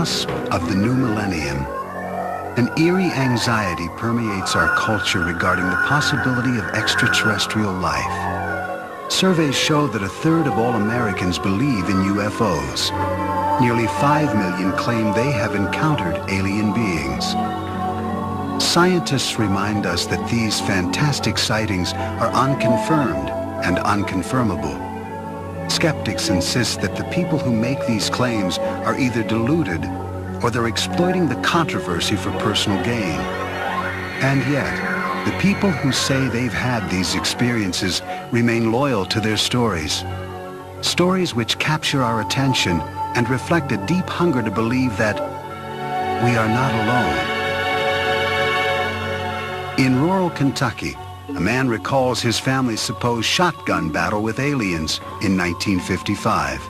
cusp of the new millennium, an eerie anxiety permeates our culture regarding the possibility of extraterrestrial life. Surveys show that a third of all Americans believe in UFOs. Nearly 5 million claim they have encountered alien beings. Scientists remind us that these fantastic sightings are unconfirmed and unconfirmable. Skeptics insist that the people who make these claims are either deluded or they're exploiting the controversy for personal gain. And yet, the people who say they've had these experiences remain loyal to their stories. Stories which capture our attention and reflect a deep hunger to believe that we are not alone. In rural Kentucky, a man recalls his family's supposed shotgun battle with aliens in 1955.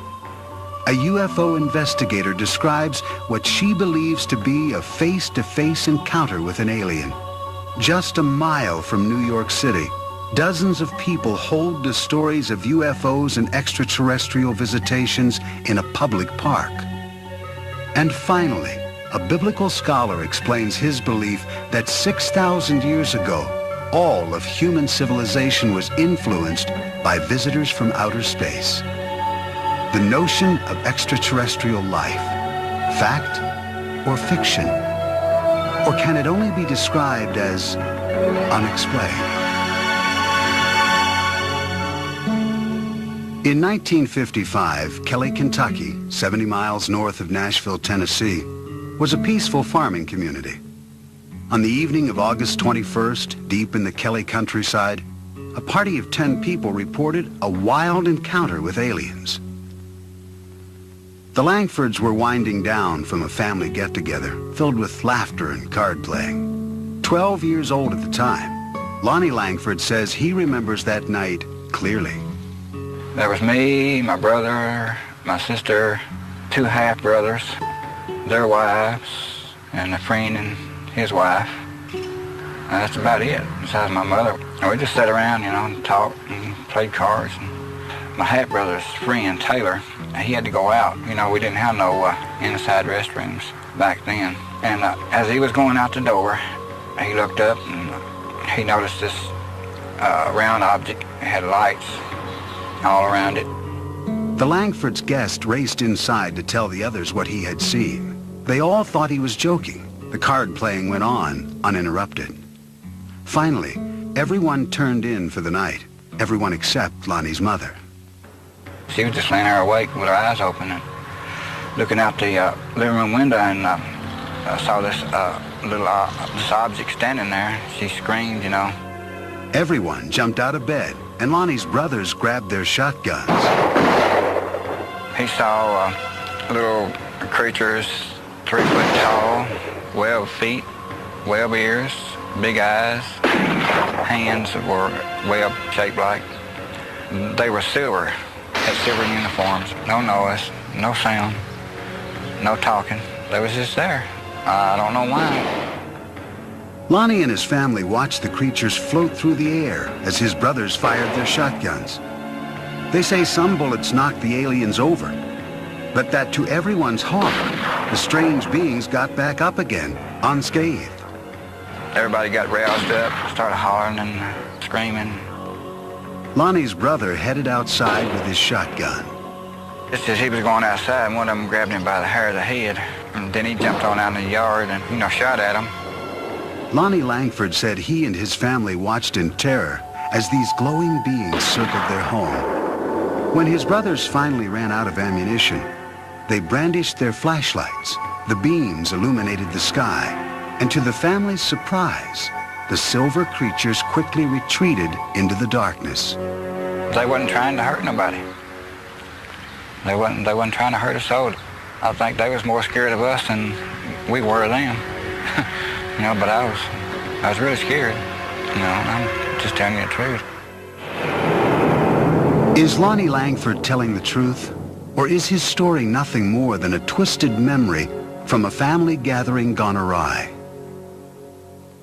A UFO investigator describes what she believes to be a face-to-face encounter with an alien. Just a mile from New York City, dozens of people hold the stories of UFOs and extraterrestrial visitations in a public park. And finally, a biblical scholar explains his belief that 6,000 years ago, all of human civilization was influenced by visitors from outer space. The notion of extraterrestrial life, fact or fiction? Or can it only be described as unexplained? In 1955, Kelly, Kentucky, 70 miles north of Nashville, Tennessee, was a peaceful farming community. On the evening of August 21st, deep in the Kelly countryside, a party of 10 people reported a wild encounter with aliens. The Langfords were winding down from a family get-together filled with laughter and card playing. 12 years old at the time, Lonnie Langford says he remembers that night clearly. There was me, my brother, my sister, 2 half-brothers, their wives, and a friend and his wife. And that's about it, besides my mother. And we just sat around, and talked and played cards. And my half-brother's friend, Taylor, he had to go out. We didn't have no inside restrooms back then. And as he was going out the door, he looked up and he noticed this round object. It had lights all around it. The Langfords' guest raced inside to tell the others what he had seen. They all thought he was joking. The card playing went on, uninterrupted. Finally, everyone turned in for the night. Everyone except Lonnie's mother. She was just laying there awake with her eyes open and looking out the living room window, and saw this this object standing there. She screamed, Everyone jumped out of bed, and Lonnie's brothers grabbed their shotguns. He saw little creatures 3 foot tall, 12 feet, web ears, big eyes, hands that were web-shaped like. They were silver, had silver uniforms, no noise, no sound, no talking. They was just there. I don't know why. Lonnie and his family watched the creatures float through the air as his brothers fired their shotguns. They say some bullets knocked the aliens over, but that to everyone's horror, the strange beings got back up again, unscathed. Everybody got roused up, started hollering and screaming. Lonnie's brother headed outside with his shotgun. Just as he was going outside, one of them grabbed him by the hair of the head, and then he jumped on out in the yard and, shot at him. Lonnie Langford said he and his family watched in terror as these glowing beings circled their home. When his brothers finally ran out of ammunition, they brandished their flashlights. The beams illuminated the sky, and to the family's surprise, the silver creatures quickly retreated into the darkness. They wasn't trying to hurt nobody. They wasn't trying to hurt us all. I think they was more scared of us than we were of them. But I was really scared. I'm just telling you the truth. Is Lonnie Langford telling the truth? Or is his story nothing more than a twisted memory from a family gathering gone awry?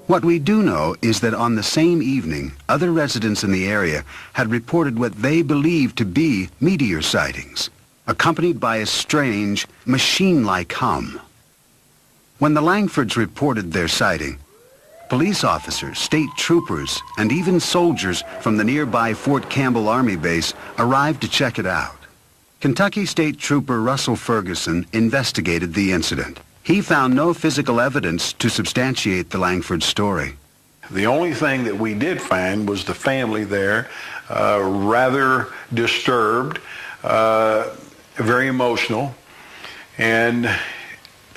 What we do know is that on the same evening, other residents in the area had reported what they believed to be meteor sightings, accompanied by a strange, machine-like hum. When the Langfords reported their sighting, police officers, state troopers, and even soldiers from the nearby Fort Campbell Army Base arrived to check it out. Kentucky State Trooper Russell Ferguson investigated the incident. He found no physical evidence to substantiate the Langford story. The only thing that we did find was the family there, rather disturbed, very emotional, and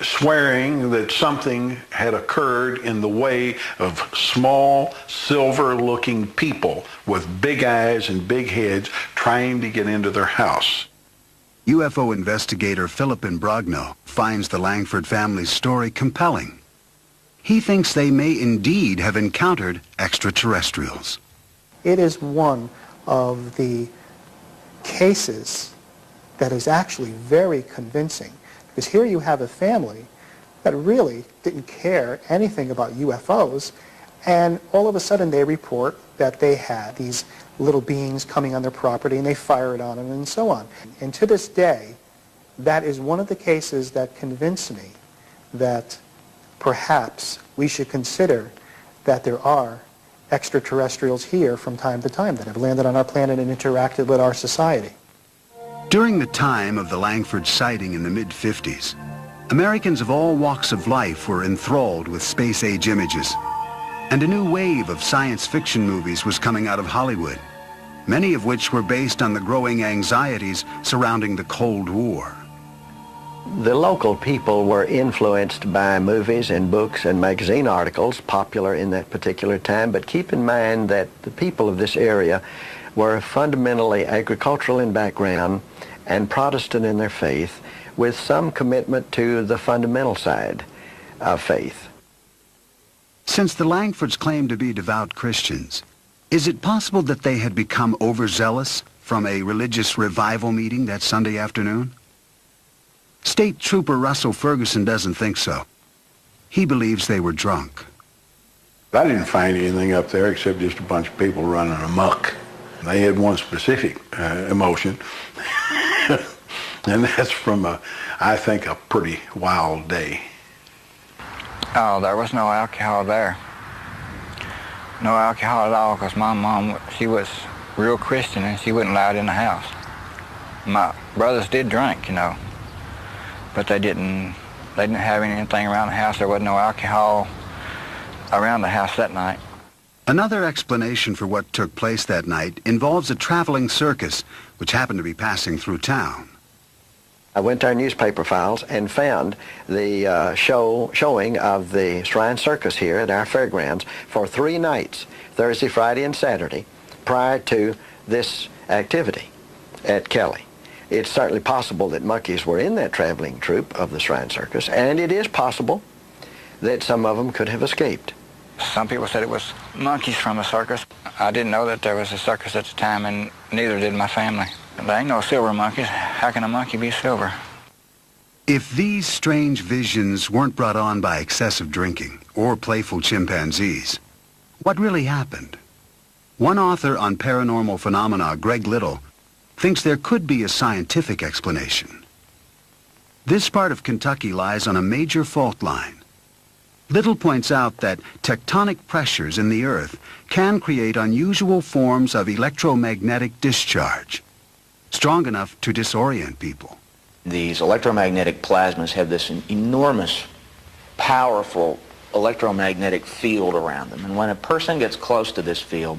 swearing that something had occurred in the way of small, silver-looking people with big eyes and big heads trying to get into their house. UFO investigator Philip Imbrogno finds the Langford family's story compelling. He thinks they may indeed have encountered extraterrestrials. It is one of the cases that is actually very convincing, because here you have a family that really didn't care anything about UFOs, and all of a sudden they report that they had these little beings coming on their property and they fired on them and so on. And to this day, that is one of the cases that convince me that perhaps we should consider that there are extraterrestrials here from time to time that have landed on our planet and interacted with our society. During the time of the Langford sighting in the mid-50s, Americans of all walks of life were enthralled with space-age images. And a new wave of science fiction movies was coming out of Hollywood, many of which were based on the growing anxieties surrounding the Cold War. The local people were influenced by movies and books and magazine articles popular in that particular time, but keep in mind that the people of this area were fundamentally agricultural in background and Protestant in their faith, with some commitment to the fundamental side of faith. Since the Langfords claimed to be devout Christians, is it possible that they had become overzealous from a religious revival meeting that Sunday afternoon? State Trooper Russell Ferguson doesn't think so. He believes they were drunk. I didn't find anything up there except just a bunch of people running amok. They had one specific emotion, and that's from, I think, a pretty wild day. Oh, there was no alcohol there. No alcohol at all, because my mom, she was real Christian and she wouldn't allow it in the house. My brothers did drink, you know, but they didn't have anything around the house. There wasn't no alcohol around the house that night. Another explanation for what took place that night involves a traveling circus, which happened to be passing through town. I went to our newspaper files and found the showing of the Shrine Circus here at our fairgrounds for 3 nights, Thursday, Friday, and Saturday, prior to this activity at Kelly. It's certainly possible that monkeys were in that traveling troupe of the Shrine Circus, and it is possible that some of them could have escaped. Some people said it was monkeys from a circus. I didn't know that there was a circus at the time, and neither did my family. There ain't no silver monkeys. How can a monkey be silver? If these strange visions weren't brought on by excessive drinking or playful chimpanzees, what really happened? One author on paranormal phenomena, Greg Little, thinks there could be a scientific explanation. This part of Kentucky lies on a major fault line. Little points out that tectonic pressures in the Earth can create unusual forms of electromagnetic discharge, strong enough to disorient people. These electromagnetic plasmas have this enormous, powerful electromagnetic field around them. And when a person gets close to this field,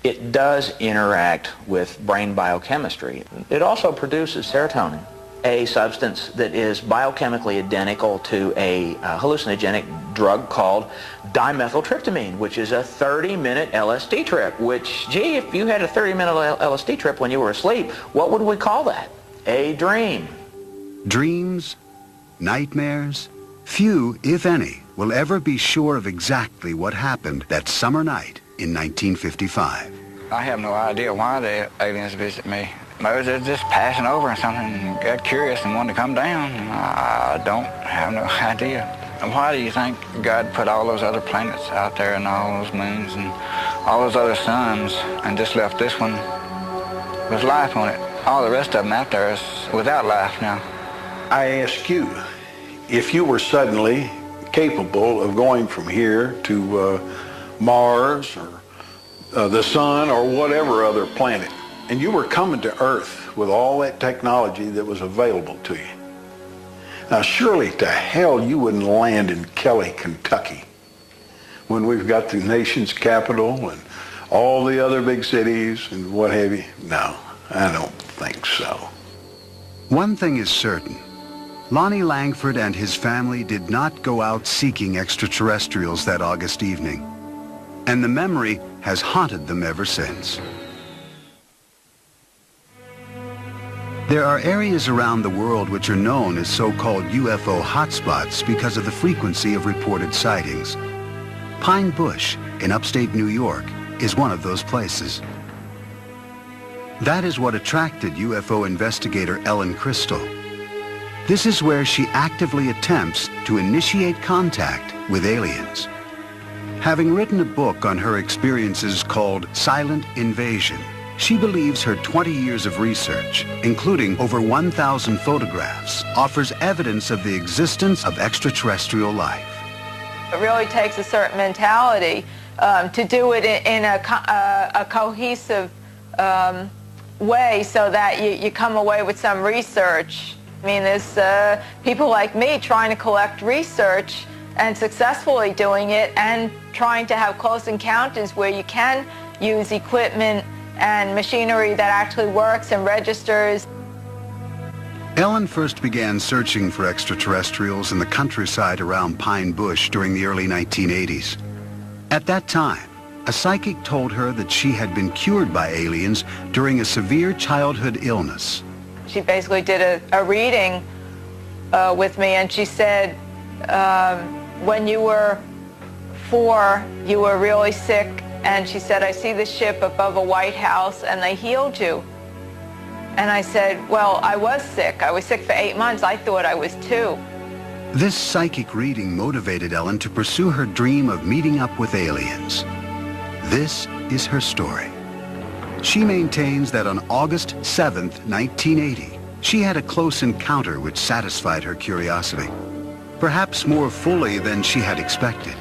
it does interact with brain biochemistry. It also produces serotonin, a substance that is biochemically identical to a hallucinogenic drug called dimethyltryptamine, which is a 30-minute LSD trip, which, gee, if you had a 30-minute LSD trip when you were asleep, what would we call that? A dream. Dreams, nightmares, few, if any, will ever be sure of exactly what happened that summer night in 1955. I have no idea why the aliens visit me. Maybe they're just passing over and something and got curious and wanted to come down. I don't have no idea. Why do you think God put all those other planets out there and all those moons and all those other suns and just left this one with life on it? All the rest of them out there is without life now. I ask you, if you were suddenly capable of going from here to Mars or the sun or whatever other planet. And you were coming to Earth with all that technology that was available to you. Now surely to hell you wouldn't land in Kelly, Kentucky, when we've got the nation's capital and all the other big cities and what have you. No, I don't think so. One thing is certain. Lonnie Langford and his family did not go out seeking extraterrestrials that August evening. And the memory has haunted them ever since. There are areas around the world which are known as so-called UFO hotspots because of the frequency of reported sightings. Pine Bush in upstate New York is one of those places. That is what attracted UFO investigator Ellen Crystal. This is where she actively attempts to initiate contact with aliens. Having written a book on her experiences called Silent Invasion, she believes her 20 years of research, including over 1,000 photographs, offers evidence of the existence of extraterrestrial life. It really takes a certain mentality to do it in a cohesive way so that you come away with some research. I mean, there's people like me trying to collect research and successfully doing it and trying to have close encounters where you can use equipment and machinery that actually works and registers. Ellen first began searching for extraterrestrials in the countryside around Pine Bush during the early 1980s. At that time, a psychic told her that she had been cured by aliens during a severe childhood illness. She basically did a reading with me, and she said, when you were 4, you were really sick, and she said, I see the ship above a White House, and they healed you. And I said, well, I was sick. I was sick for 8 months. I thought I was 2. This psychic reading motivated Ellen to pursue her dream of meeting up with aliens. This is her story. She maintains that on August 7th, 1980, she had a close encounter which satisfied her curiosity, perhaps more fully than she had expected.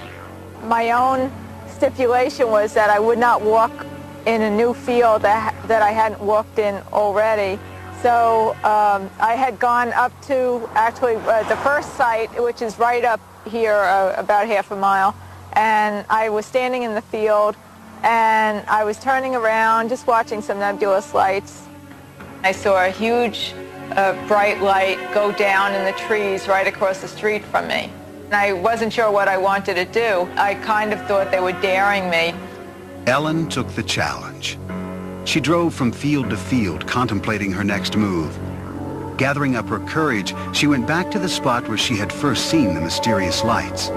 My own stipulation was that I would not walk in a new field that I hadn't walked in already. So I had gone up to actually the first site, which is right up here, about half a mile, and I was standing in the field, and I was turning around, just watching some nebulous lights. I saw a huge bright light go down in the trees right across the street from me. And I wasn't sure what I wanted to do. I kind of thought they were daring me. Ellen took the challenge. She drove from field to field, contemplating her next move. Gathering up her courage, she went back to the spot where she had first seen the mysterious lights.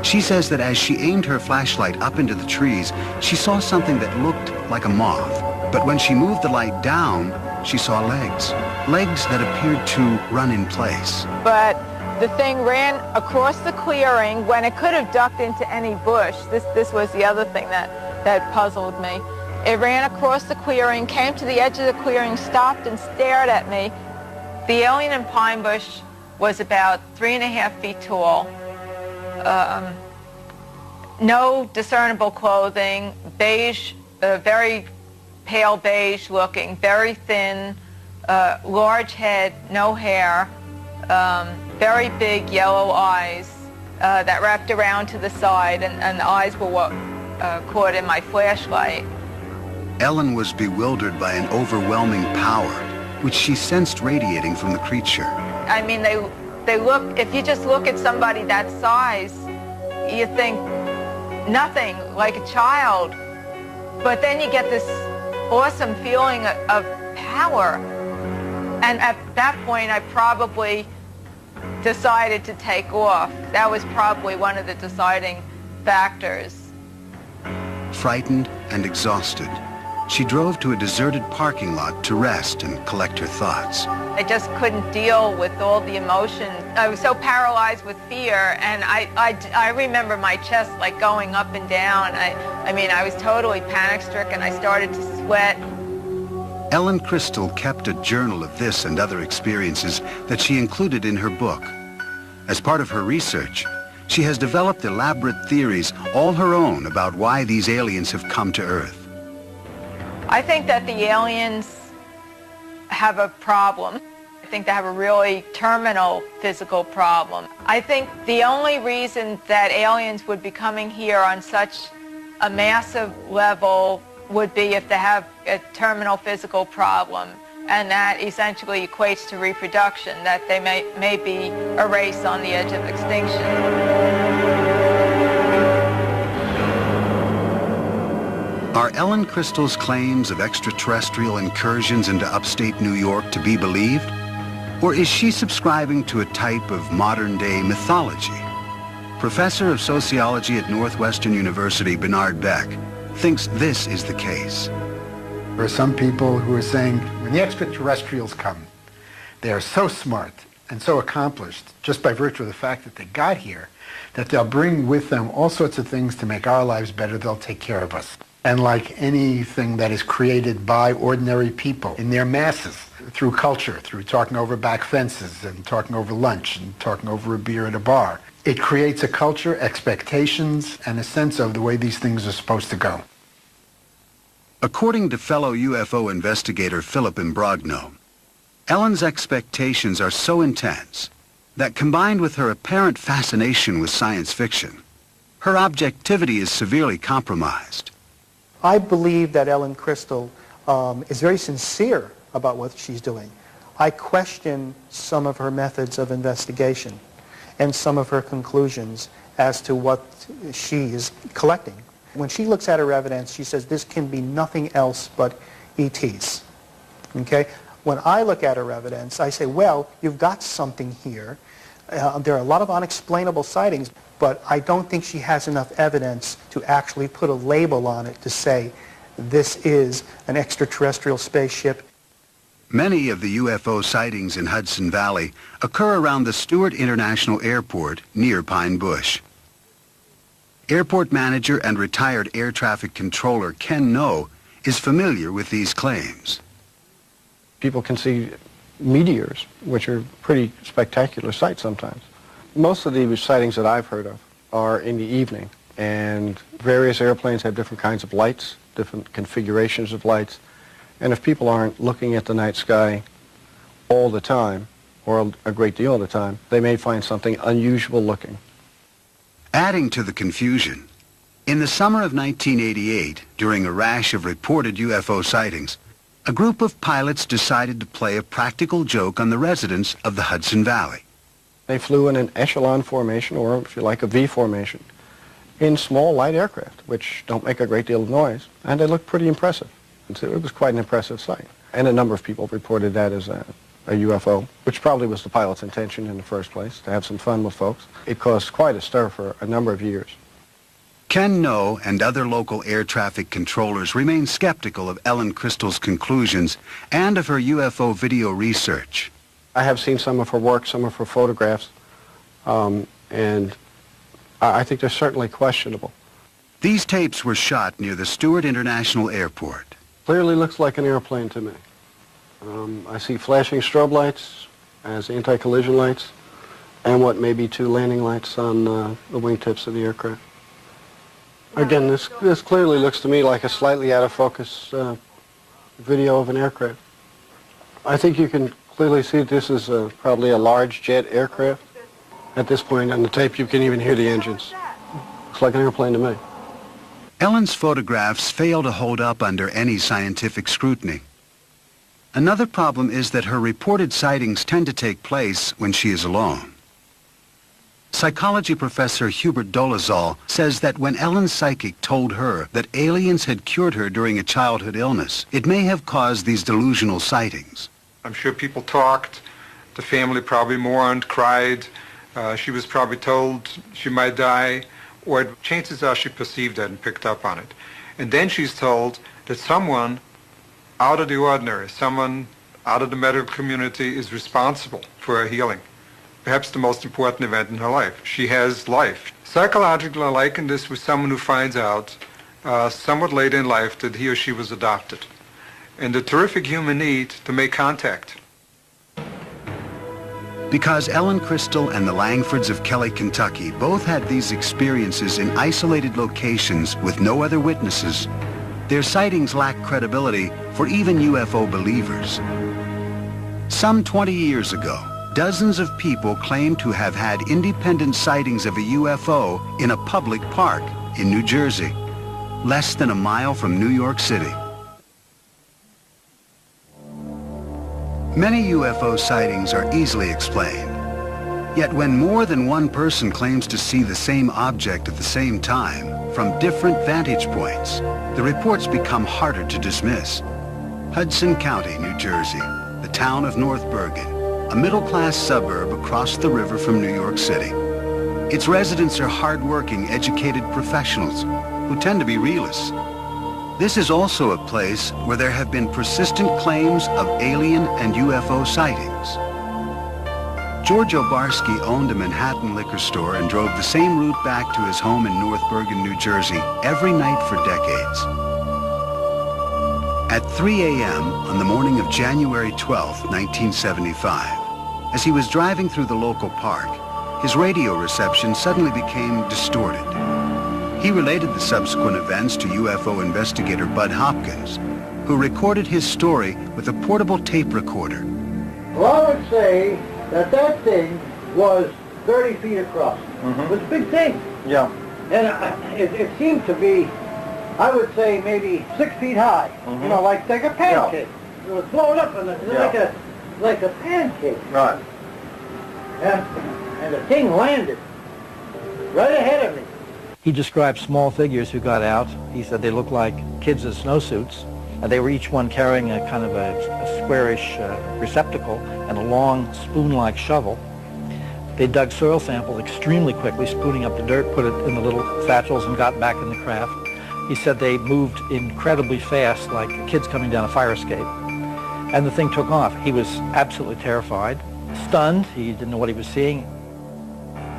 She says that as she aimed her flashlight up into the trees, she saw something that looked like a moth. But when she moved the light down, she saw legs. Legs that appeared to run in place. But the thing ran across the clearing when it could have ducked into any bush. This was the other thing that puzzled me. It ran across the clearing, came to the edge of the clearing, stopped and stared at me. The alien in Pine Bush was about 3.5 feet tall. No discernible clothing, beige, very pale beige looking, very thin, large head, no hair, very big yellow eyes that wrapped around to the side, and the eyes were what caught in my flashlight. Ellen was bewildered by an overwhelming power, which she sensed radiating from the creature. I mean, they look, if you just look at somebody that size, you think nothing, like a child. But then you get this awesome feeling of power. And at that point, I probably decided to take off. That was probably one of the deciding factors. Frightened and exhausted, she drove to a deserted parking lot to rest and collect her thoughts. I just couldn't deal with all the emotion. I was so paralyzed with fear, and I remember my chest like going up and down. I mean, I was totally panic-stricken. I started to sweat. Ellen Crystal kept a journal of this and other experiences that she included in her book. As part of her research, She has developed elaborate theories, all her own, about why these aliens have come to Earth. I think that the aliens have a problem. I think they have a really terminal physical problem. I think the only reason that aliens would be coming here on such a massive level would be if they have a terminal physical problem, and that essentially equates to reproduction, that they may be a race on the edge of extinction. Are Ellen Crystal's claims of extraterrestrial incursions into upstate New York to be believed? Or is she subscribing to a type of modern-day mythology? Professor of Sociology at Northwestern University, Bernard Beck, thinks this is the case. There are some people who are saying when the extraterrestrials come, they are so smart and so accomplished just by virtue of the fact that they got here, that they'll bring with them all sorts of things to make our lives better. They'll take care of us. And like anything that is created by ordinary people in their masses, through culture, through talking over back fences and talking over lunch and talking over a beer at a bar, it creates a culture, expectations, and a sense of the way these things are supposed to go. According to fellow UFO investigator Philip Imbrogno, Ellen's expectations are so intense that combined with her apparent fascination with science fiction, her objectivity is severely compromised. I believe that Ellen Crystal is very sincere about what she's doing. I question some of her methods of investigation and some of her conclusions as to what she is collecting. When she looks at her evidence, she says this can be nothing else but ETs. Okay? When I look at her evidence, I say, well, you've got something here. There are a lot of unexplainable sightings, but I don't think she has enough evidence to actually put a label on it to say this is an extraterrestrial spaceship. Many of the UFO sightings in Hudson Valley occur around the Stewart International Airport near Pine Bush. Airport manager and retired air traffic controller Ken No is familiar with these claims. People can see meteors, which are pretty spectacular sights sometimes. Most of the sightings that I've heard of are in the evening, and various airplanes have different kinds of lights, different configurations of lights, and if people aren't looking at the night sky all the time, or a great deal of the time, they may find something unusual looking. Adding to the confusion, in the summer of 1988, during a rash of reported UFO sightings, a group of pilots decided to play a practical joke on the residents of the Hudson Valley. They flew in an echelon formation, or if you like, a V formation, in small light aircraft, which don't make a great deal of noise, and they looked pretty impressive. And so it was quite an impressive sight. And a number of people reported that as a UFO, which probably was the pilot's intention in the first place, to have some fun with folks. It caused quite a stir for a number of years. Ken No and other local air traffic controllers remain skeptical of Ellen Crystal's conclusions and of her UFO video research. I have seen some of her work, some of her photographs, and I think they're certainly questionable. These tapes were shot near the Stewart International Airport. Clearly looks like an airplane to me. I see flashing strobe lights as anti-collision lights, and what may be two landing lights on the wingtips of the aircraft. Again, this clearly looks to me like a slightly out of focus video of an aircraft. I think you can clearly see that this is probably a large jet aircraft. At this point on the tape, you can even hear the engines. Looks like an airplane to me. Ellen's photographs fail to hold up under any scientific scrutiny. Another problem is that her reported sightings tend to take place when she is alone. Psychology professor Hubert Dolezal says that when Ellen's psychic told her that aliens had cured her during a childhood illness, it may have caused these delusional sightings. I'm sure people talked. The family probably mourned, cried. She was probably told she might die, or chances are she perceived that and picked up on it. And then she's told that someone out of the ordinary, someone out of the medical community is responsible for her healing. Perhaps the most important event in her life. She has life. Psychologically, I liken this with someone who finds out somewhat late in life that he or she was adopted, and the terrific human need to make contact. Because Ellen Crystal and the Langfords of Kelly, Kentucky both had these experiences in isolated locations with no other witnesses, their sightings lack credibility for even UFO believers. Some 20 years ago, dozens of people claimed to have had independent sightings of a UFO in a public park in New Jersey, less than a mile from New York City. Many UFO sightings are easily explained. Yet when more than one person claims to see the same object at the same time from different vantage points, the reports become harder to dismiss. Hudson County, New Jersey, the town of North Bergen, a middle-class suburb across the river from New York City. Its residents are hard-working, educated professionals who tend to be realists. This is also a place where there have been persistent claims of alien and UFO sightings. George Obarski owned a Manhattan liquor store and drove the same route back to his home in North Bergen, New Jersey, every night for decades. At 3 a.m. on the morning of January 12, 1975, as he was driving through the local park, his radio reception suddenly became distorted. He related the subsequent events to UFO investigator Bud Hopkins, who recorded his story with a portable tape recorder. Well, I would say that that thing was 30 feet across. It was a big thing. Yeah. And it seemed to be, I would say, maybe 6 feet high. You know, like a pancake. It was blown up like a pancake. Right. And the thing landed right ahead of me. He described small figures who got out. He said they looked like kids in snowsuits. And they were each one carrying a kind of a squarish receptacle and a long spoon-like shovel. They dug soil samples extremely quickly, spooning up the dirt, put it in the little satchels, and got back in the craft. He said they moved incredibly fast, like kids coming down a fire escape. And the thing took off. He was absolutely terrified, stunned. He didn't know what he was seeing.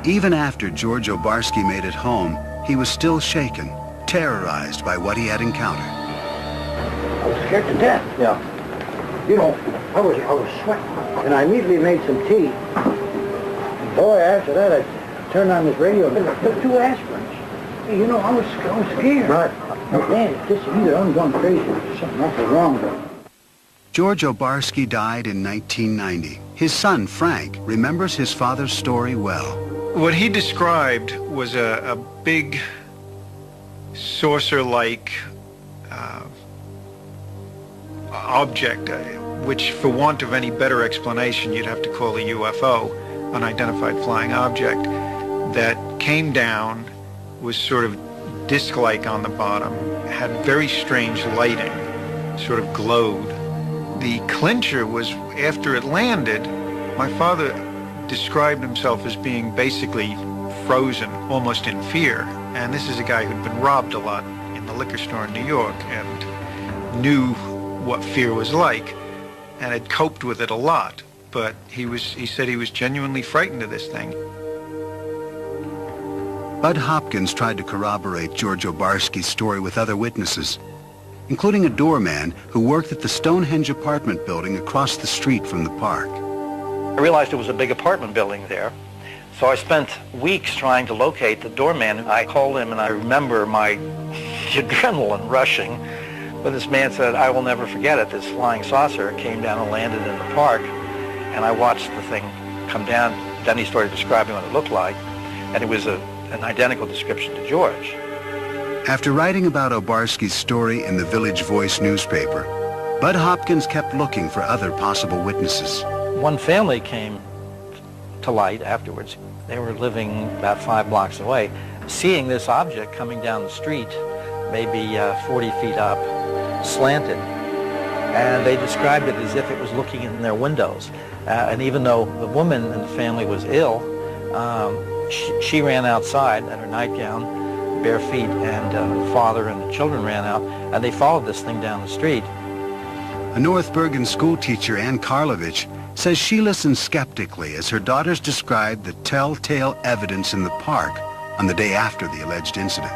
Even after George Obarski made it home, he was still shaken, terrorized by what he had encountered. I was scared to death. Yeah. You know, I was sweating. And I immediately made some tea. And boy, after that, I turned on this radio and took 2 aspirins. You know, I was scared. Right. Oh, man, this either I'm going crazy or there's something awful wrong with me. George Obarski died in 1990. His son, Frank, remembers his father's story well. What he described was a big saucer-like object, which for want of any better explanation you'd have to call a UFO, unidentified flying object, that came down, was sort of disc-like on the bottom, had very strange lighting, sort of glowed. The clincher was, after it landed, my father described himself as being basically frozen, almost in fear. And this is a guy who'd been robbed a lot in the liquor store in New York and knew what fear was like and had coped with it a lot. But he said he was genuinely frightened of this thing. Bud Hopkins tried to corroborate George Obarski's story with other witnesses, including a doorman who worked at the Stonehenge apartment building across the street from the park. I realized it was a big apartment building there, so I spent weeks trying to locate the doorman. I called him, and I remember my adrenaline rushing when this man said, "I will never forget it. This flying saucer came down and landed in the park," and I watched the thing come down. Then he started describing what it looked like, and it was an identical description to George. After writing about Obarski's story in the Village Voice newspaper, Bud Hopkins kept looking for other possible witnesses. One family came to light afterwards. They were living about 5 blocks away, seeing this object coming down the street, maybe 40 feet up, slanted. And they described it as if it was looking in their windows. And even though the woman in the family was ill, she ran outside in her nightgown, bare feet, and the father and the children ran out, and they followed this thing down the street. A North Bergen school teacher, Ann Karlovich, says she listened skeptically as her daughters described the telltale evidence in the park on the day after the alleged incident.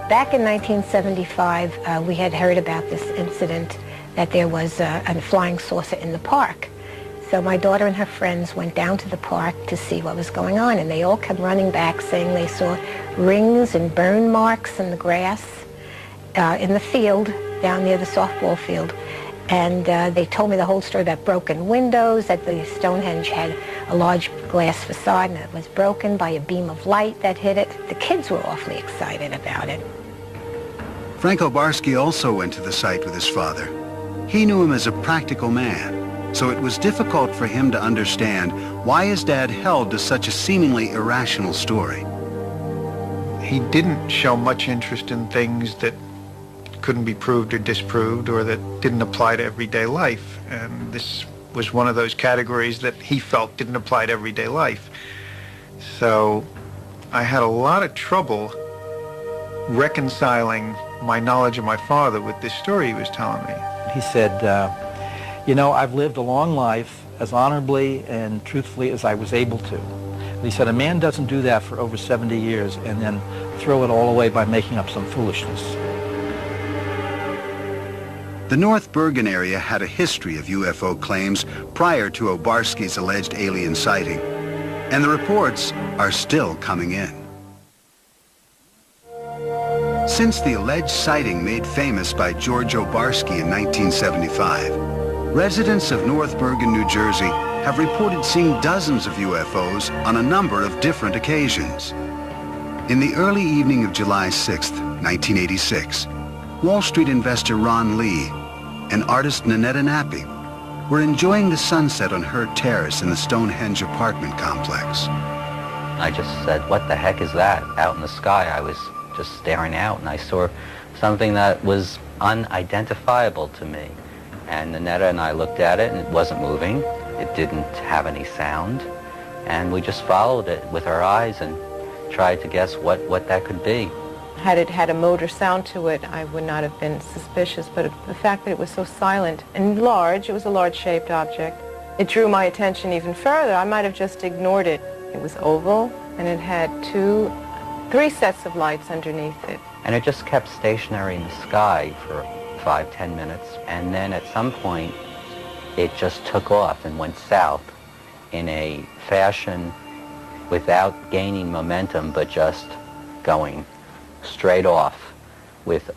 Back in 1975, we had heard about this incident that there was a flying saucer in the park. So my daughter and her friends went down to the park to see what was going on, and they all kept running back saying they saw rings and burn marks in the grass in the field down near the softball field. And they told me the whole story about broken windows, that the Stonehenge had a large glass facade and it was broken by a beam of light that hit it. The kids were awfully excited about it. Frank Obarski also went to the site with his father. He knew him as a practical man, so it was difficult for him to understand why his dad held to such a seemingly irrational story. He didn't show much interest in things that couldn't be proved or disproved or that didn't apply to everyday life. And this was one of those categories that he felt didn't apply to everyday life. So I had a lot of trouble reconciling my knowledge of my father with this story he was telling me. He said, you know, I've lived a long life as honorably and truthfully as I was able to. And he said, a man doesn't do that for over 70 years and then throw it all away by making up some foolishness. The North Bergen area had a history of UFO claims prior to Obarski's alleged alien sighting, and the reports are still coming in. Since the alleged sighting made famous by George Obarski in 1975, residents of North Bergen, New Jersey have reported seeing dozens of UFOs on a number of different occasions. In the early evening of July 6, 1986, Wall Street investor Ron Lee and artist Nanetta Nappy were enjoying the sunset on her terrace in the Stonehenge apartment complex. I just said, what the heck is that out in the sky? I was just staring out and I saw something that was unidentifiable to me. And Nanetta and I looked at it and it wasn't moving. It didn't have any sound. And we just followed it with our eyes and tried to guess what that could be. Had it had a motor sound to it, I would not have been suspicious, but the fact that it was so silent and large, it was a large-shaped object, it drew my attention even further. I might have just ignored it. It was oval, and it had three sets of lights underneath it. And it just kept stationary in the sky for 5-10 minutes, and then at some point, it just took off and went south in a fashion without gaining momentum, but just going straight off with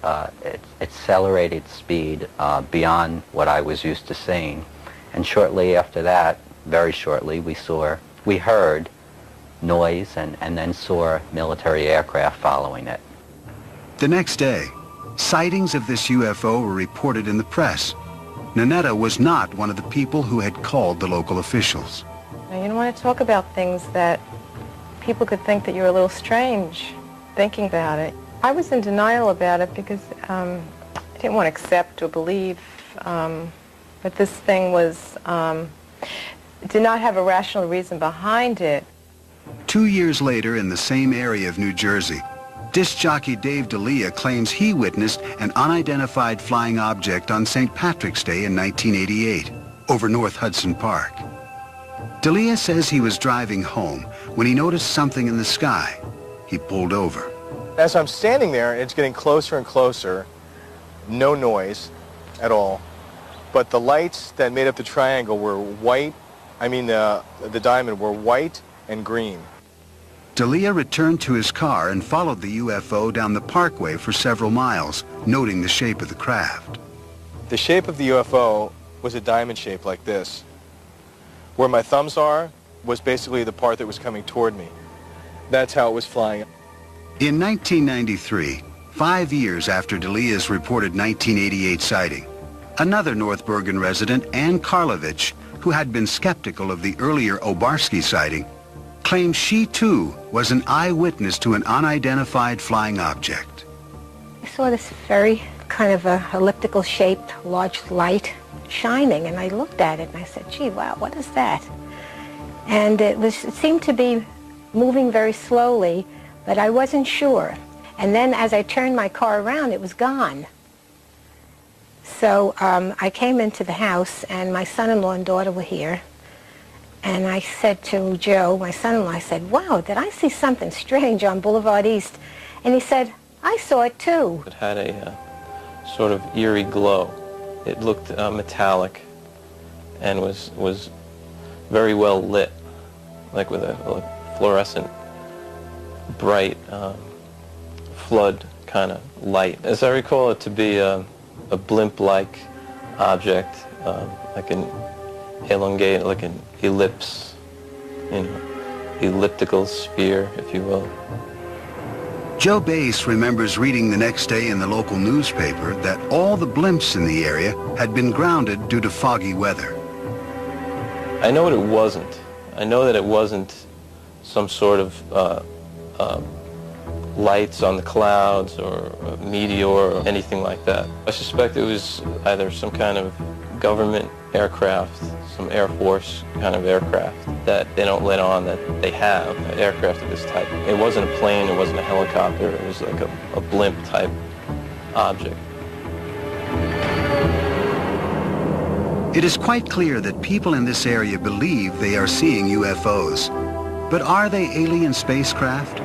accelerated speed beyond what I was used to seeing. And shortly after that, very shortly, we heard noise and then saw military aircraft following it. The next day, sightings of this UFO were reported in the press. Nanetta was not one of the people who had called the local officials. Now, you don't want to talk about things that people could think that you're a little strange thinking about it. I was in denial about it because I didn't want to accept or believe that this thing did not have a rational reason behind it. 2 years later, in the same area of New Jersey, disc jockey Dave D'Elia claims he witnessed an unidentified flying object on St. Patrick's Day in 1988 over North Hudson Park. D'Elia says he was driving home when he noticed something in the sky. He pulled over. As I'm standing there, it's getting closer and closer, no noise at all, but the lights that made up the triangle were white, the diamond were white and green. D'Elia returned to his car and followed the UFO down the parkway for several miles, noting the shape of the craft. The shape of the UFO was a diamond shape like this. Where my thumbs are was basically the part that was coming toward me. That's how it was flying. In 1993, 5 years after D'Elia's reported 1988 sighting, another North Bergen resident, Ann Karlovich, who had been skeptical of the earlier Obarski sighting, claims she too was an eyewitness to an unidentified flying object. I saw this very kind of a elliptical shaped large light shining, and I looked at it and I said, gee, wow, what is that? And it seemed to be moving very slowly, but I wasn't sure. And then as I turned my car around, it was gone. So I came into the house, and my son-in-law and daughter were here. And I said to Joe, my son-in-law, I said, wow, did I see something strange on Boulevard East? And he said, I saw it too. It had a sort of eerie glow. It looked metallic and was very well lit, like with a fluorescent, bright flood kind of light. As I recall it to be a blimp-like object, like an elongated, like an ellipse, elliptical sphere, if you will. Joe Bass remembers reading the next day in the local newspaper that all the blimps in the area had been grounded due to foggy weather. I know what it wasn't. I know that it wasn't some sort of lights on the clouds or a meteor or anything like that. I suspect it was either some kind of government aircraft, some Air Force kind of aircraft that they don't let on that they have, an aircraft of this type. It wasn't a plane, it wasn't a helicopter, it was like a blimp type object. It is quite clear that people in this area believe they are seeing UFOs. But are they alien spacecraft?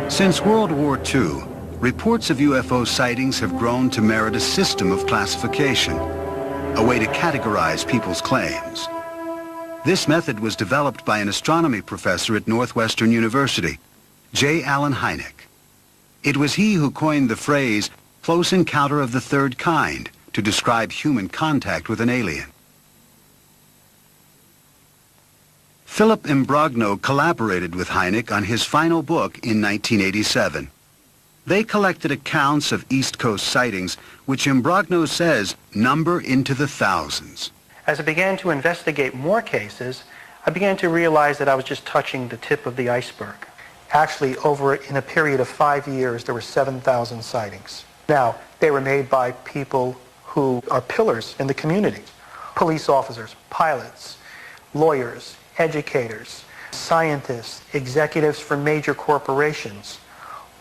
Since World War II, reports of UFO sightings have grown to merit a system of classification, a way to categorize people's claims. This method was developed by an astronomy professor at Northwestern University, J. Allen Hynek. It was he who coined the phrase, close encounter of the third kind, to describe human contact with an alien. Philip Imbrogno collaborated with Hynek on his final book in 1987. They collected accounts of East Coast sightings, which Imbrogno says number into the thousands. As I began to investigate more cases, I began to realize that I was just touching the tip of the iceberg. Actually, in a period of 5 years, there were 7,000 sightings. Now, they were made by people who are pillars in the community. Police officers, pilots, lawyers, educators, scientists, executives for major corporations,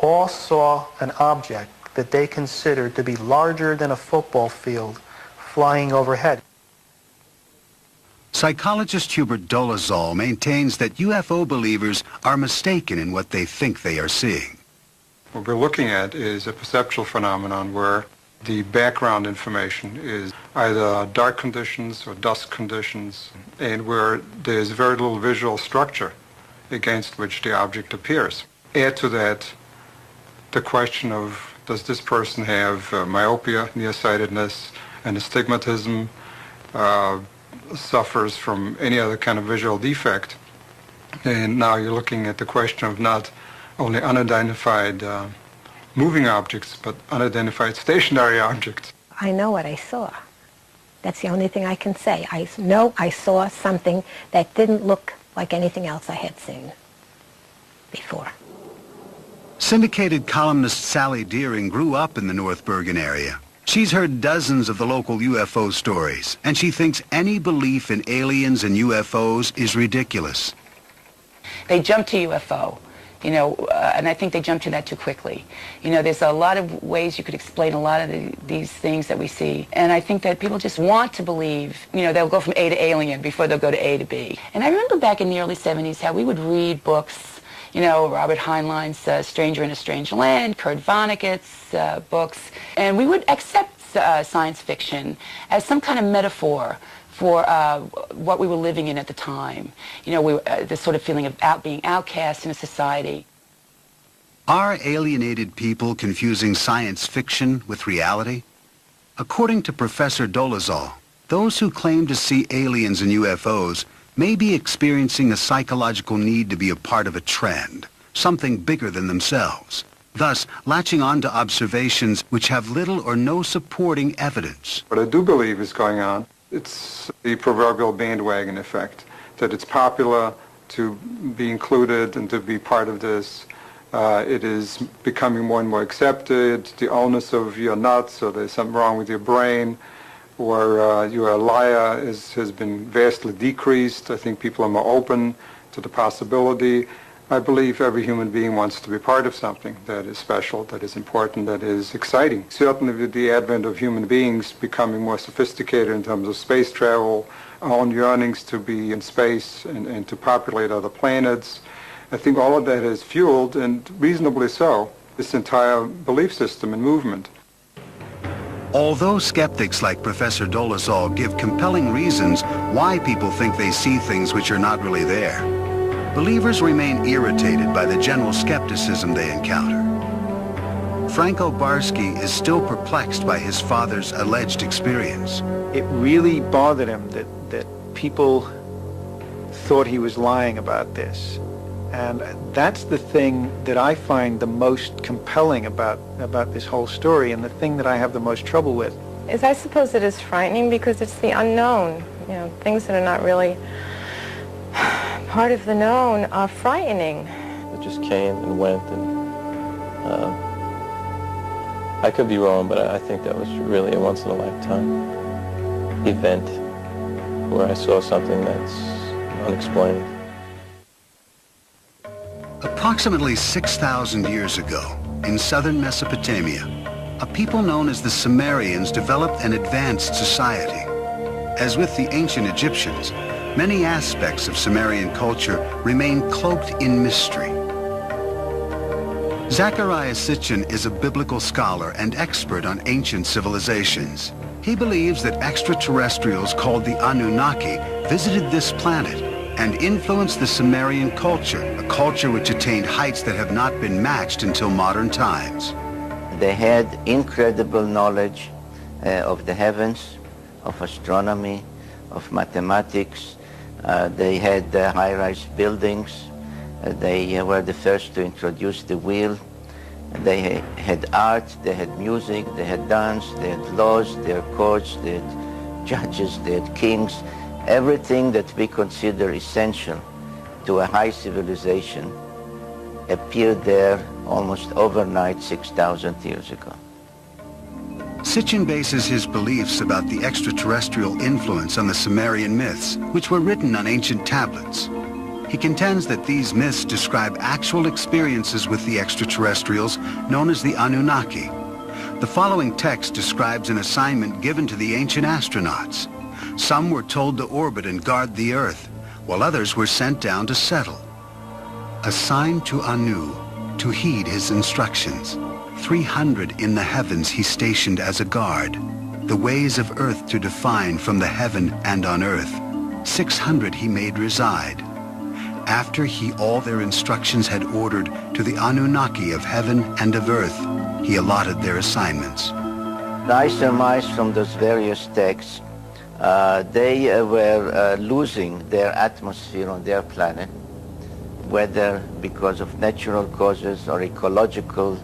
all saw an object that they considered to be larger than a football field flying overhead. Psychologist Hubert Dolezal maintains that UFO believers are mistaken in what they think they are seeing. What we're looking at is a perceptual phenomenon where the background information is either dark conditions or dusk conditions, and where there's very little visual structure against which the object appears. Add to that the question of, does this person have myopia, nearsightedness, and astigmatism, suffers from any other kind of visual defect? And now you're looking at the question of not only unidentified moving objects, but unidentified stationary objects. I know what I saw. That's the only thing I can say. I know I saw something that didn't look like anything else I had seen before. Syndicated columnist Sally Deering grew up in the North Bergen area. She's heard dozens of the local UFO stories, and she thinks any belief in aliens and UFOs is ridiculous. They jump to UFO. And I think they jump to that too quickly. There's a lot of ways you could explain a lot of these things that we see. And I think that people just want to believe, they'll go from A to alien before they'll go to A to B. And I remember back in the early 70s how we would read books, Robert Heinlein's Stranger in a Strange Land, Kurt Vonnegut's books, and we would accept science fiction as some kind of metaphor for what we were living in at the time. This sort of feeling of being outcast in a society. Are alienated people confusing science fiction with reality? According to Professor Dolezal, those who claim to see aliens and UFOs may be experiencing a psychological need to be a part of a trend, something bigger than themselves, thus latching on to observations which have little or no supporting evidence. What I do believe is going on, it's the proverbial bandwagon effect, that it's popular to be included and to be part of this. It is becoming more and more accepted. The onus of you're nuts, or there's something wrong with your brain, or you're a liar has been vastly decreased. I think people are more open to the possibility. I believe every human being wants to be part of something that is special, that is important, that is exciting. Certainly with the advent of human beings becoming more sophisticated in terms of space travel, our own yearnings to be in space and to populate other planets, I think all of that has fueled, and reasonably so, this entire belief system and movement. Although skeptics like Professor Dolezal give compelling reasons why people think they see things which are not really there, believers remain irritated by the general skepticism they encounter. Franco Barsky is still perplexed by his father's alleged experience. It really bothered him that people thought he was lying about this. And that's the thing that I find the most compelling about this whole story, and the thing that I have the most trouble with. I suppose it is frightening because it's the unknown. You know, things that are not really part of the known are frightening. It just came and went, and I could be wrong, but I think that was really a once-in-a-lifetime event where I saw something that's unexplained. Approximately 6,000 years ago, in southern Mesopotamia, a people known as the Sumerians developed an advanced society. As with the ancient Egyptians, many aspects of Sumerian culture remain cloaked in mystery. Zachariah Sitchin is a biblical scholar and expert on ancient civilizations. He believes that extraterrestrials called the Anunnaki visited this planet and influenced the Sumerian culture, a culture which attained heights that have not been matched until modern times. They had incredible knowledge of the heavens, of astronomy, of mathematics. They had high-rise buildings. They were the first to introduce the wheel. They had art, they had music, they had dance, they had laws, they had courts, they had judges, they had kings. Everything that we consider essential to a high civilization appeared there almost overnight 6,000 years ago. Sitchin bases his beliefs about the extraterrestrial influence on the Sumerian myths, which were written on ancient tablets. He contends that these myths describe actual experiences with the extraterrestrials known as the Anunnaki. The following text describes an assignment given to the ancient astronauts. Some were told to orbit and guard the Earth, while others were sent down to settle. Assigned to Anu to heed his instructions. 300 in the heavens he stationed as a guard, the ways of Earth to define from the heaven and on Earth. 600 he made reside. After he all their instructions had ordered to the Anunnaki of heaven and of Earth, he allotted their assignments. I surmise from those various texts they were losing their atmosphere on their planet, whether because of natural causes or ecological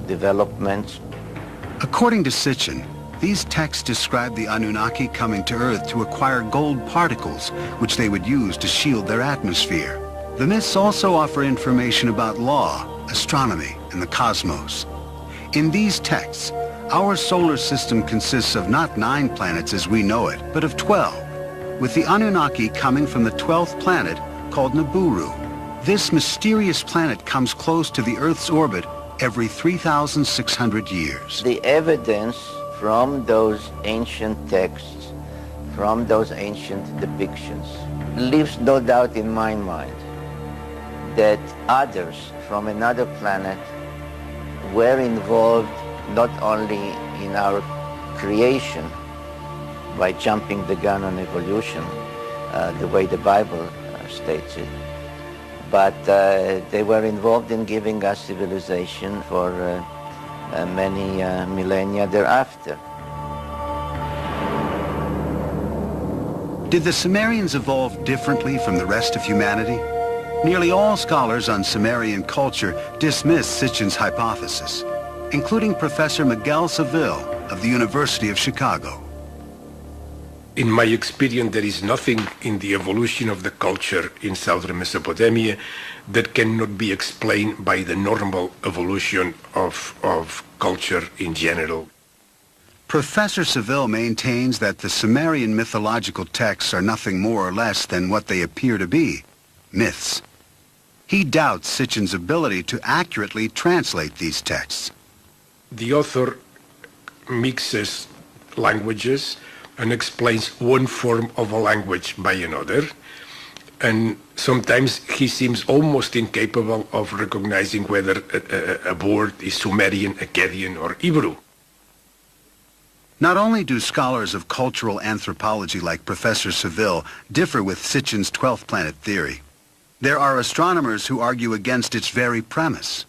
developments. According to Sitchin, these texts describe the Anunnaki coming to Earth to acquire gold particles, which they would use to shield their atmosphere. The myths also offer information about law, astronomy, and the cosmos. In these texts, our solar system consists of not 9 planets as we know it, but of 12, with the Anunnaki coming from the 12th planet called Nibiru. This mysterious planet comes close to the Earth's orbit every 3,600 years. The evidence from those ancient texts, from those ancient depictions, leaves no doubt in my mind that others from another planet were involved not only in our creation by jumping the gun on evolution, the way the Bible states it, but they were involved in giving us civilization for many millennia thereafter. Did the Sumerians evolve differently from the rest of humanity? Nearly all scholars on Sumerian culture dismiss Sitchin's hypothesis, including Professor Miguel Seville of the University of Chicago. In my experience, there is nothing in the evolution of the culture in southern Mesopotamia that cannot be explained by the normal evolution of culture in general. Professor Seville maintains that the Sumerian mythological texts are nothing more or less than what they appear to be, myths. He doubts Sitchin's ability to accurately translate these texts. The author mixes languages and explains one form of a language by another, and sometimes he seems almost incapable of recognizing whether a word is Sumerian, Akkadian, or Hebrew. Not only do scholars of cultural anthropology like Professor Seville differ with Sitchin's 12th planet theory, there are astronomers who argue against its very premise.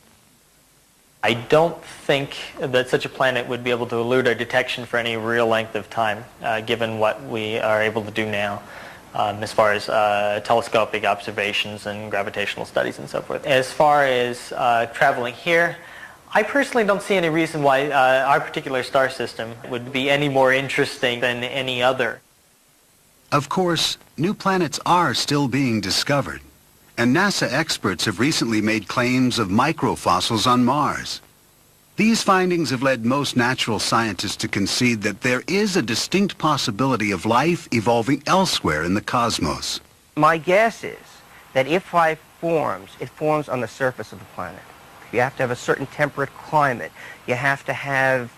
I don't think that such a planet would be able to elude our detection for any real length of time, given what we are able to do now, as far as telescopic observations and gravitational studies and so forth. As far as traveling here, I personally don't see any reason why our particular star system would be any more interesting than any other. Of course, new planets are still being discovered, and NASA experts have recently made claims of microfossils on Mars. These findings have led most natural scientists to concede that there is a distinct possibility of life evolving elsewhere in the cosmos. My guess is that if life forms, it forms on the surface of the planet. You have to have a certain temperate climate. You have to have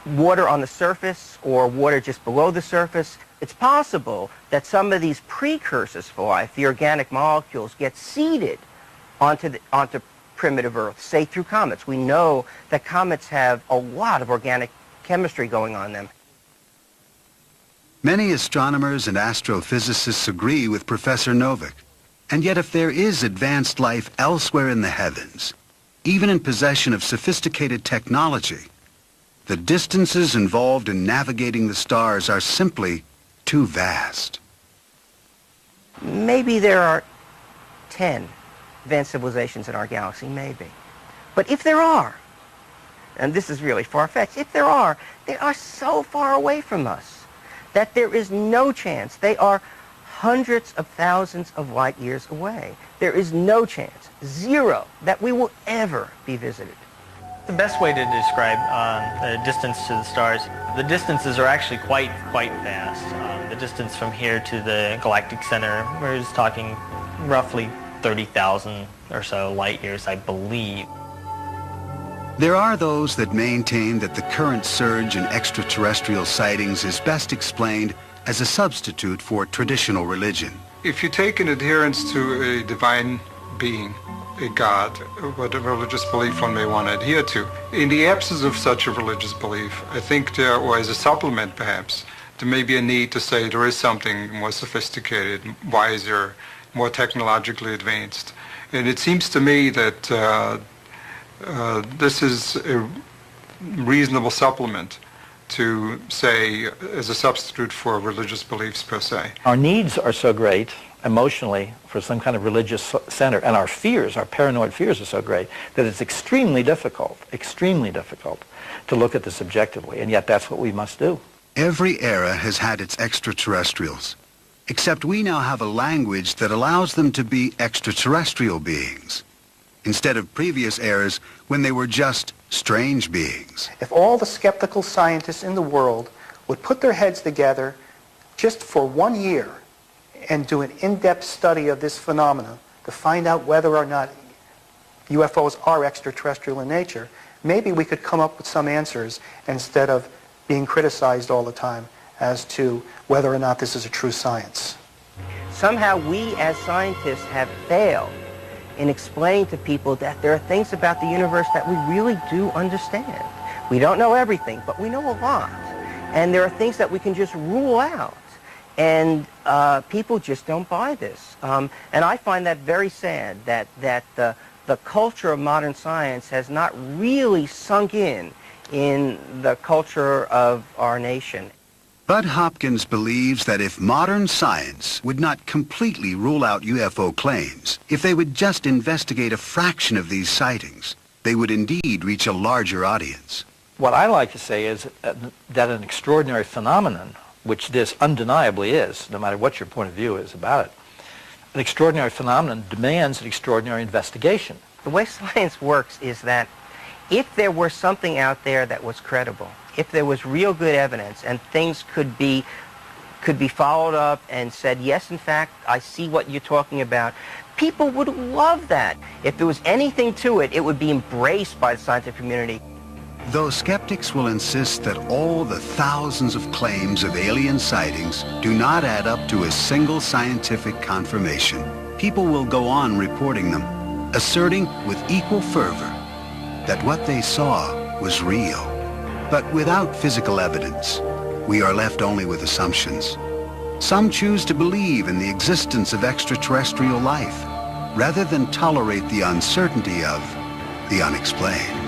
water on the surface or water just below the surface. It's possible that some of these precursors for life, the organic molecules, get seeded onto primitive Earth, say through comets. We know that comets have a lot of organic chemistry going on them. Many astronomers and astrophysicists agree with Professor Novick. And yet if there is advanced life elsewhere in the heavens, even in possession of sophisticated technology, the distances involved in navigating the stars are simply too vast. Maybe there are 10 advanced civilizations in our galaxy, maybe. But if there are, and this is really far-fetched, if there are, they are so far away from us that there is no chance. They are hundreds of thousands of light years away. There is no chance, zero, that we will ever be visited. The best way to describe the distance to the stars, the distances are actually quite vast. The distance from here to the galactic center, we're just talking roughly 30,000 or so light years, I believe. There are those that maintain that the current surge in extraterrestrial sightings is best explained as a substitute for traditional religion. If you take an adherence to a divine being, a god, what a religious belief one may want to adhere to, in the absence of such a religious belief, I think there, or as a supplement perhaps, there may be a need to say there is something more sophisticated, wiser, more technologically advanced. And it seems to me that this is a reasonable supplement to say as a substitute for religious beliefs per se. Our needs are so great emotionally for some kind of religious center, and our fears, our paranoid fears are so great that it's extremely difficult to look at this objectively, and yet that's what we must do. Every era has had its extraterrestrials, except we now have a language that allows them to be extraterrestrial beings, instead of previous eras when they were just strange beings. If all the skeptical scientists in the world would put their heads together just for 1 year and do an in-depth study of this phenomena to find out whether or not UFOs are extraterrestrial in nature, maybe we could come up with some answers instead of being criticized all the time as to whether or not this is a true science. Somehow we as scientists have failed in explaining to people that there are things about the universe that we really do understand. We don't know everything, but we know a lot. And there are things that we can just rule out. And people just don't buy this. And I find that very sad, that the culture of modern science has not really sunk in the culture of our nation. Bud Hopkins believes that if modern science would not completely rule out UFO claims, if they would just investigate a fraction of these sightings, they would indeed reach a larger audience. What I like to say is that an extraordinary phenomenon, which this undeniably is, no matter what your point of view is about it, an extraordinary phenomenon demands an extraordinary investigation. The way science works is that if there were something out there that was credible, if there was real good evidence and things could be followed up and said, yes, in fact, I see what you're talking about, people would love that. If there was anything to it, it would be embraced by the scientific community. Though skeptics will insist that all the thousands of claims of alien sightings do not add up to a single scientific confirmation, people will go on reporting them, asserting with equal fervor that what they saw was real. But without physical evidence, we are left only with assumptions. Some choose to believe in the existence of extraterrestrial life, rather than tolerate the uncertainty of the unexplained.